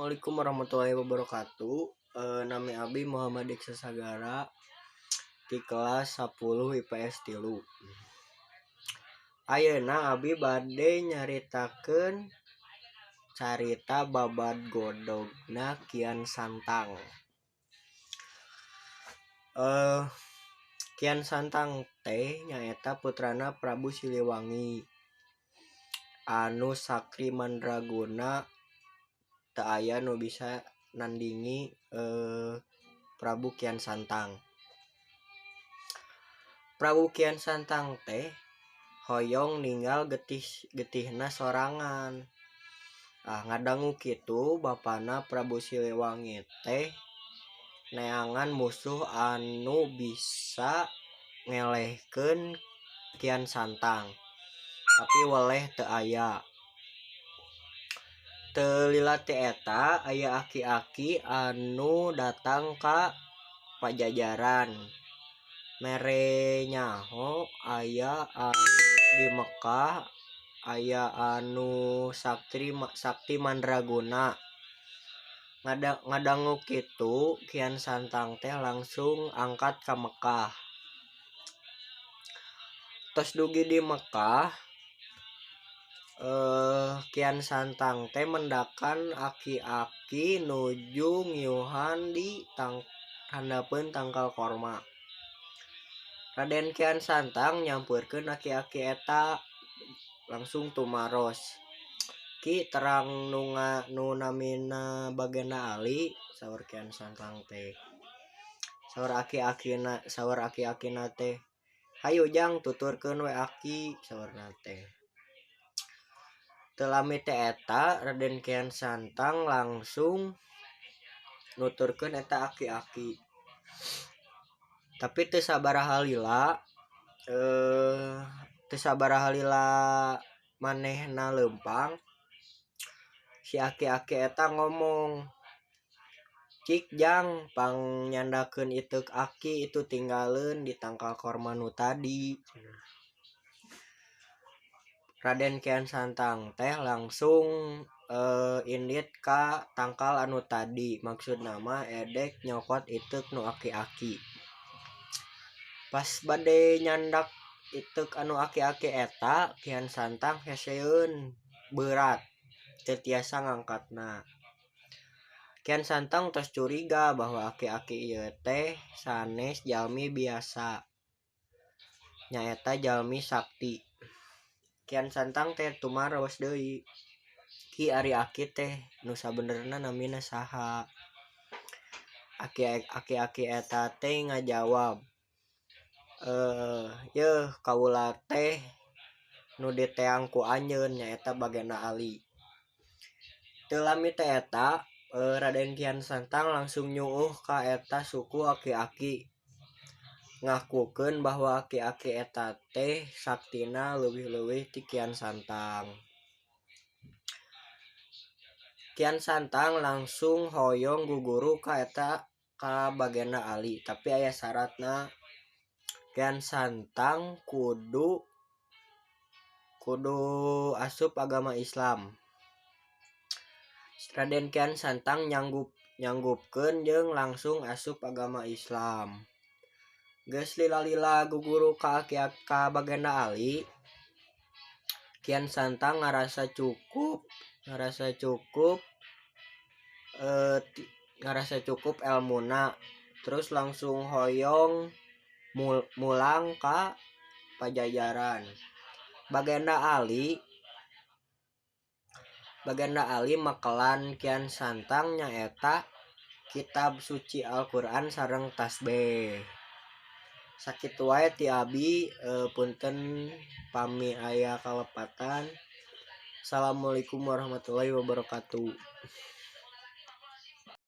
Assalamualaikum warahmatullahi wabarakatuh. Nami Abi Muhammad Iksa Sagara di kelas 10 IPS 3. Ayeuna Abi bade nyaritakeun carita babad godogna Kian Santang. Kian Santang teh nyaeta putrana Prabu Siliwangi anu sakti mandraguna teu aya nu bisa nandingi Prabu Kian Santang. Prabu Kian Santang teh hoyong ninggal getihna sorangan. Ngadangu kitu bapana Prabu Siliwangi teh neangan musuh anu bisa ngelehkeun Kian Santang, tapi weleh teu aya. Teu lila ti eta aya aki-aki anu datang ka Pajajaran mere nyaho aya anu di Mekkah aya anu sakti mandraguna. Ngadangu kitu Kian Santang teh langsung angkat ka Mekkah. Tos dugi di Mekkah Kian Santang teh mendakan aki-aki nuju ngiuhan di handapeun tangkal korma. Raden Kian Santang nyampurkeun aki-aki eta langsung tumaros. Ki terang nu namina Bagenda Ali saur Kian Santang teh. Saur aki-akina teh, "Hayu Jang tuturkeun we aki," saurna teh. Teu lami teh eta Raden Kian Santang langsung nuturkeun eta aki-aki. Tapi teu sabaraha lila manehna leumpang si aki-aki eta ngomong, "Cik Jang, pangnyandakeun iteuk aki itu tinggaleun di tangkal korma nu tadi." Raden Kian Santang teh langsung indit ka tangkal anu tadi, maksudna mah edek nyokot iteuk nu aki-aki. Pas bade nyandak iteuk anu aki-aki eta, Kian Santang heseueun berat teu tiasa ngangkatna. Kian Santang tos curiga bahwa aki-aki ieu teh sanes jalmi biasa, nyaeta jalmi sakti. Kian Santang teh tumaros deui, "Ki ari aki teh nu sabenerna namina saha?" Aki-aki eta teh ngajawab, "Yeuh kaula teh nu diteang ku anjeun nyaeta Bagenda Ali." Teu lami teh eta Raden Kian Santang langsung nyuuh ka eta suku aki-aki, ngakukeun bahwa aki-aki eta teh saktina leuwih-leuwih ti Kian Santang. Kian Santang langsung hoyong guguru ka Bagenda Ali, tapi aya syaratna. Kian Santang kudu asup agama Islam. Raden Kian Santang nyanggupkeun jeung langsung asup agama Islam. Geus lila-lila guguru ka Bagenda Ali, Kian Santang ngarasa cukup elmuna, terus langsung hoyong mulang ka Pajajaran. Bagenda Ali makelan Kian Santang nyaeta kitab suci Al-Qur'an sareng tasbih. Sakitu wae ti Abi, punten pami aya kalepatan. Assalamualaikum warahmatullahi wabarakatuh.